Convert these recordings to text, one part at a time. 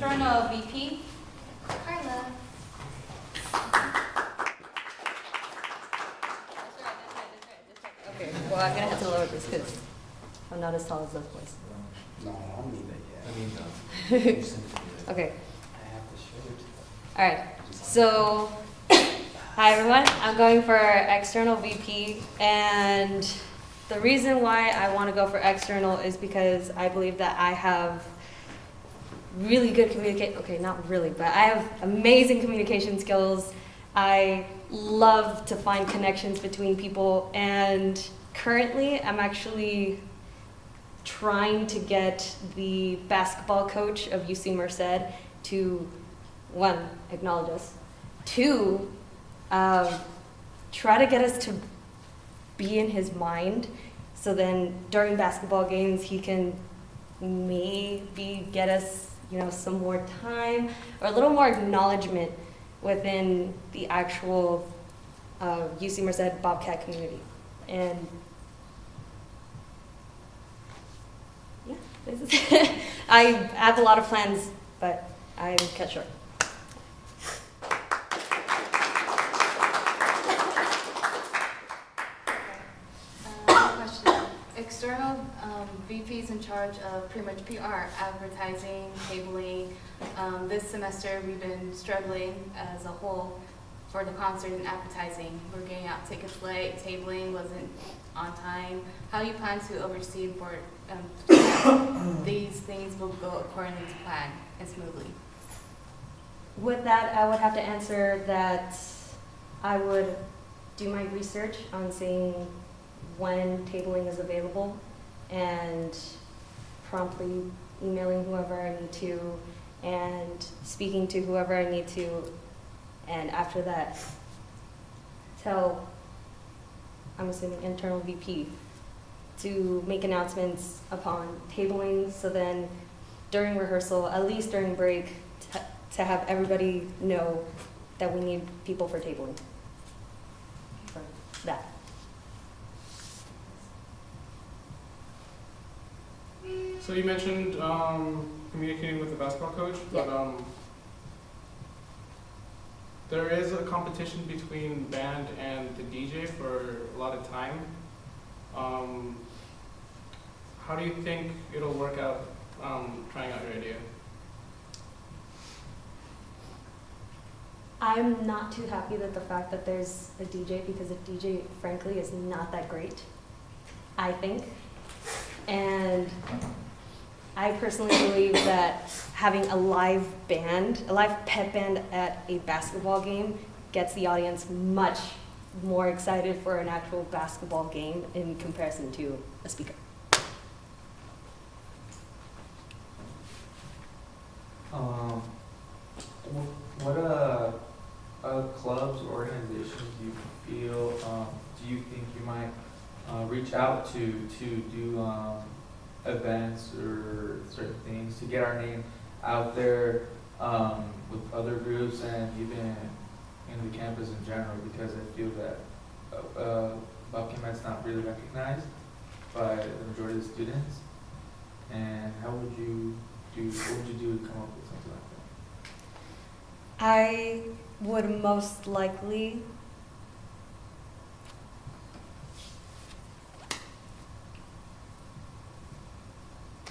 external VP, Carla. Okay, well, I'm gonna have to lower this because I'm not as tall as those boys. No, I don't need that yet. Okay, I have to show it to them. all right. So, hi everyone. I'm going for external VP, and the reason why I want to go for external is because I believe that I have really good communicate. Okay, not really, but I have amazing communication skills. I love to find connections between people, and currently I'm actually trying to get the basketball coach of UC Merced to, one, acknowledge us, two, try to get us to be in his mind, so then during basketball games he can maybe get us, some more time or a little more acknowledgement within the actual UC Merced Bobcat community. And yeah, this is it. I have a lot of plans, but I'm cut short. Question. External VPs in charge of pretty much PR, advertising, tabling. This semester we've been struggling as a whole for the concert and advertising. We're getting out tickets late, tabling wasn't on time. How do you plan to oversee for these things will go according to plan and smoothly? With that, I would have to answer that I would do my research on seeing when tabling is available and promptly emailing whoever I need to and speaking to whoever I need to, and after that tell, I'm assuming, internal VP to make announcements upon tabling, so then during rehearsal, at least during break, to have everybody know that we need people for tabling. For that. So you mentioned communicating with the basketball coach, but there is a competition between band and the DJ for a lot of time. How do you think it'll work out trying out your idea? I'm not too happy with the fact that there's a DJ, because a DJ, frankly, is not that great, I think. And I personally believe that having a live band, a live pep band at a basketball game gets the audience much more excited for an actual basketball game in comparison to a speaker. What clubs or organizations do you feel, do you think you might reach out to do events or certain things to get our name out there with other groups and even in the campus in general? Because I feel that Bobcat Band's not really recognized by the majority of the students. And how would you do? What would you do to come up with something like that? I would most likely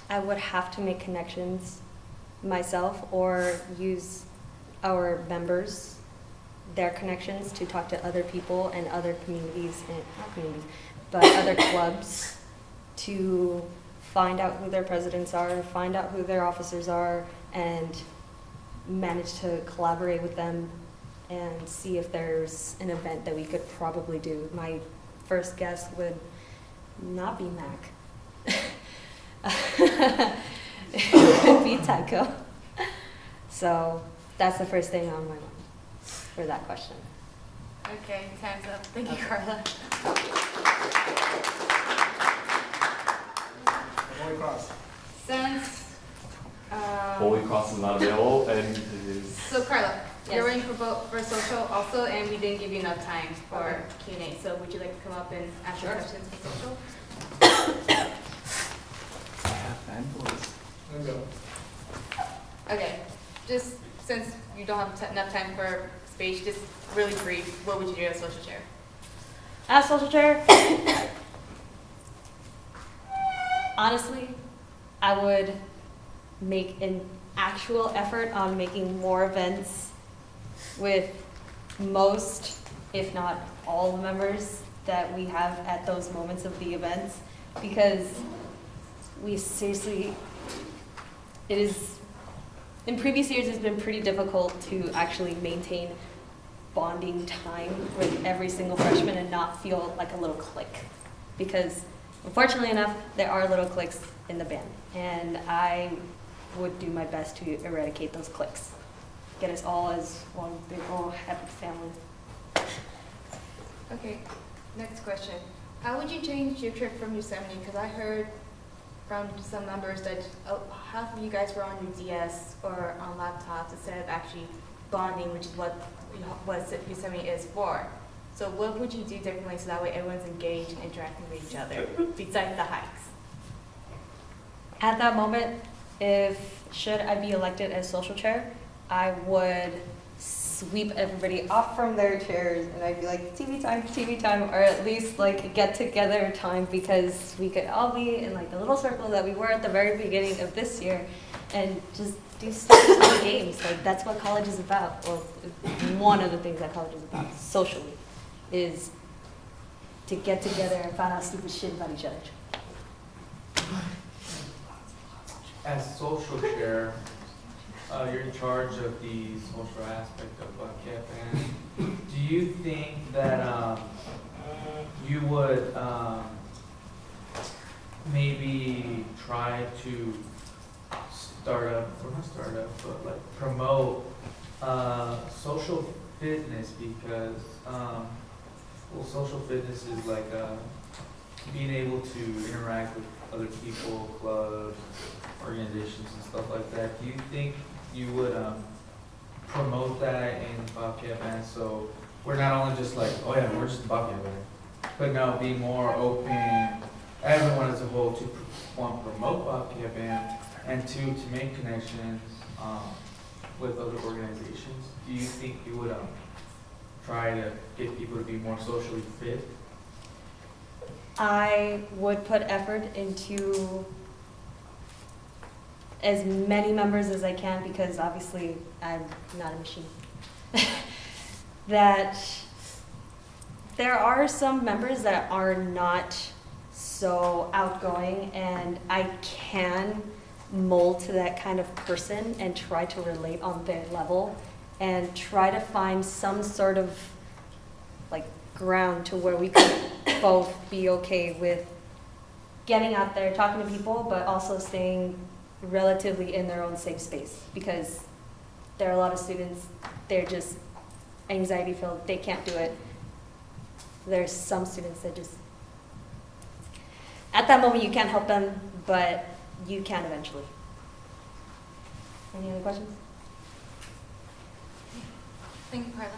have to make connections myself or use our members, their connections, to talk to other people and other communities, and not communities, but other clubs, to find out who their presidents are, find out who their officers are, and manage to collaborate with them and see if there's an event that we could probably do. My first guess would not be Mac. It would be Tyco. So that's the first thing on my mind for that question. Okay, time's up. Thank you, Carla. Holy Cross. Since Holy Cross is not available, and it is. so Carla, Yes. you're running for social also, and we didn't give you enough time for Q&A. So would you like to come up and ask your questions for social? I have fanboys. There we go. Okay. just since you don't have enough time for speech, just really brief, what would you do as social chair? As social chair, honestly, I would make an actual effort on making more events with most, if not all, the members that we have at those moments of the events, because we seriously, it is, in previous years, it's been pretty difficult to actually maintain bonding time with every single freshman and not feel like a little clique. Because unfortunately enough, there are little cliques in the band, and I would do my best to eradicate those cliques. Get us all as one big old happy family. Okay, next question. How would you change your trip from Yosemite? Because I heard from some members that half of you guys were on your DS or on laptops instead of actually bonding, which is what Yosemite is for. So what would you do differently so that way everyone's engaged and interacting with each other besides the hikes? At that moment, should I be elected as social chair, I would sweep everybody off from their chairs and I'd be like, TV time, or at least like get together time, because we could all be in like the little circle that we were at the very beginning of this year and just do stupid games. Like that's what college is about. Well, one of the things that college is about socially is to get together and find out stupid shit about each other. As social chair, you're in charge of the social aspect of Bobcat Band. Do you think that you would maybe try to promote social fitness? Because social fitness is like being able to interact with other people, clubs, organizations and stuff like that. Do you think you would promote that in Bobcat Band, so we're not only just like, oh yeah, we're just Bobcat Band, but no, be more open, everyone as a whole, to one, promote Bobcat Band, and two, to make connections with other organizations? Do you think you would try to get people to be more socially fit? I would put effort into as many members as I can, because obviously I'm not a machine. That there are some members that are not so outgoing, and I can mold to that kind of person and try to relate on their level and try to find some sort of like ground to where we could both be okay with getting out there, talking to people, but also staying relatively in their own safe space, because there are a lot of students, they're just anxiety filled, they can't do it. There's some students that just, at that moment you can't help them, but you can eventually. Any other questions? Thank you, Carla.